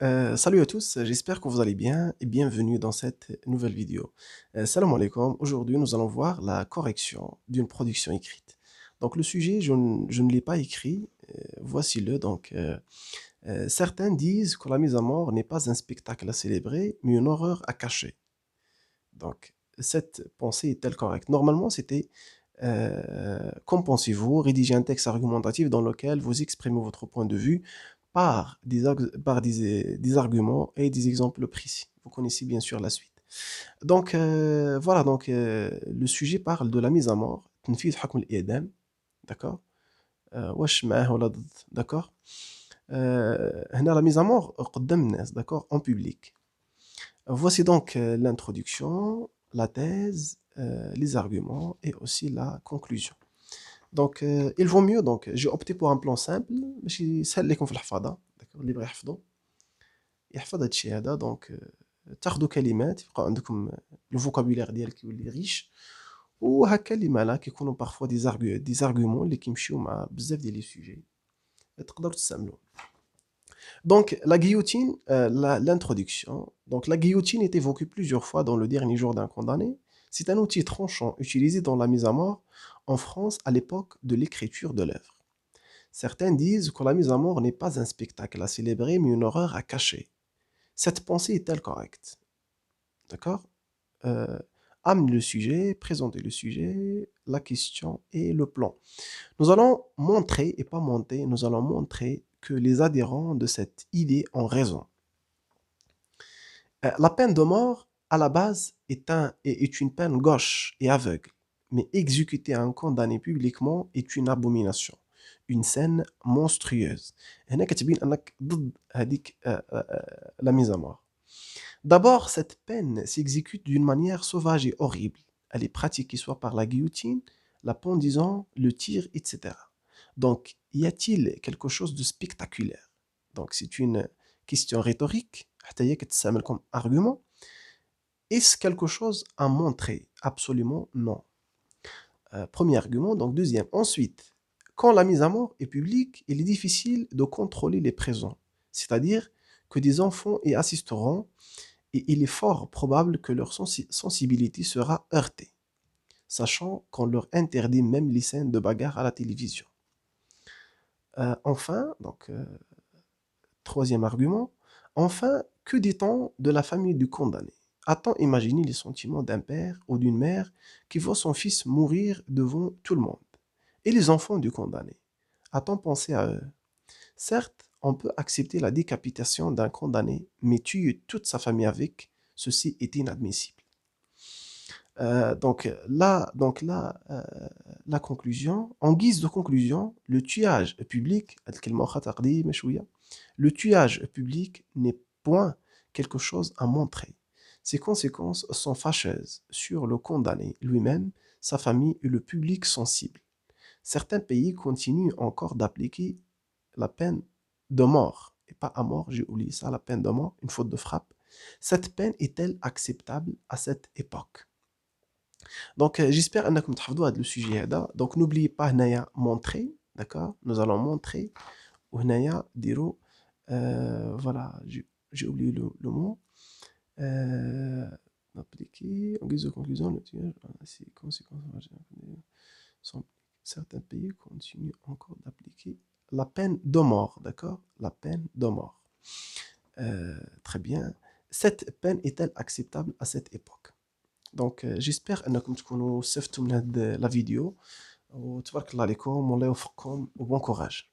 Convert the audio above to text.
Salut à tous, j'espère que vous allez bien et bienvenue dans cette nouvelle vidéo. Salam alaikum, aujourd'hui nous allons voir la correction d'une production écrite. Donc le sujet, je ne l'ai pas écrit, voici-le. Certains disent que la mise à mort n'est pas un spectacle à célébrer, mais une horreur à cacher. Donc cette pensée est-elle correcte? Normalement c'était qu'en pensez-vous? Rédiger un texte argumentatif dans lequel vous exprimez votre point de vue par des arguments et des exemples précis. Vous connaissez bien sûr la suite. Le sujet parle de la mise à mort. تنفيذ حكم الإعدام. D'accord. واش معاه ولا ضد. D'accord. هنا la mise à mort قدام الناس. D'accord, en public. Voici donc l'introduction, la thèse, les arguments et aussi la conclusion. Il vaut mieux, donc j'ai opté pour un plan simple باش يسهل لكم في الحفاظة. d'accord, اللي بغى يحفظوا يحفظ هاد الشيء هذا. تاخذوا كلمات يبقى عندكم لو فوكابولير ديالك يولي ريش، وهكا اللي مالا كيكونوا بارفوا دي زارغومون اللي كيمشيو مع بزاف ديال لي سوجي تقدروا تستعملوا. La guillotine, l'introduction. Donc, la guillotine est évoquée plusieurs fois dans le dernier jour d'un condamné. C'est un outil tranchant utilisé dans la mise à mort en France à l'époque de l'écriture de l'œuvre. Certains disent que la mise à mort n'est pas un spectacle à célébrer, mais une horreur à cacher. Cette pensée est-elle correcte? D'accord. euh, Amener le sujet, présenter le sujet, la question et le plan. Nous allons montrer, et pas monter, nous allons montrer que les adhérents de cette idée ont raison. La peine de mort, à la base, est une peine gauche et aveugle, mais exécuter un condamné publiquement est une abomination, une scène monstrueuse. هنا كتبين أنك ضد هذيك la mise à mort. D'abord, cette peine s'exécute d'une manière sauvage et horrible. Elle est pratiquée soit par la guillotine, la pendaison, le tir, etc. Donc, y a-t-il quelque chose de spectaculaire? Donc, c'est une question rhétorique, حتى هي كتستعمل comme argument. Est-ce quelque chose à montrer? Absolument non. Premier argument. Donc, deuxième. Ensuite, quand la mise à mort est publique, il est difficile de contrôler les présents. C'est-à-dire que des enfants y assisteront et il est fort probable que leur sensibilité sera heurtée, sachant qu'on leur interdit même les scènes de bagarre à la télévision. Troisième argument, enfin, que dit-on de la famille du condamné? A-t-on imaginé les sentiments d'un père ou d'une mère qui voit son fils mourir devant tout le monde? Et les enfants du condamné? A-t-on pensé à eux? Certes, on peut accepter la décapitation d'un condamné, mais tuer toute sa famille avec, ceci est inadmissible. La conclusion, en guise de conclusion, le tuage public, le tuage public n'est point quelque chose à montrer. Ses conséquences sont fâcheuses sur le condamné lui-même, sa famille et le public sensible. Certains pays continuent encore d'appliquer la peine de mort, et pas à mort, j'ai oublié ça, la peine de mort, une faute de frappe. Cette peine est-elle acceptable à cette époque? J'espère انكم تحفظوا هذا السوجي هذا. Donc n'oubliez pas هنايا montrer, d'accord, nous allons montrer. وهنايا ديروا voilà, j'ai oublié le mot. Appliquer en guise de conclusion le tuage ses conséquences sont certains pays continuent encore d'appliquer la peine de mort, d'accord, la peine de mort. Très bien. Cette peine est-elle acceptable à cette époque? j'espère انكم تكونوا استفدتوا من هذه la vidéo. وتبارك الله عليكم والله يوفقكم وبون كوراج.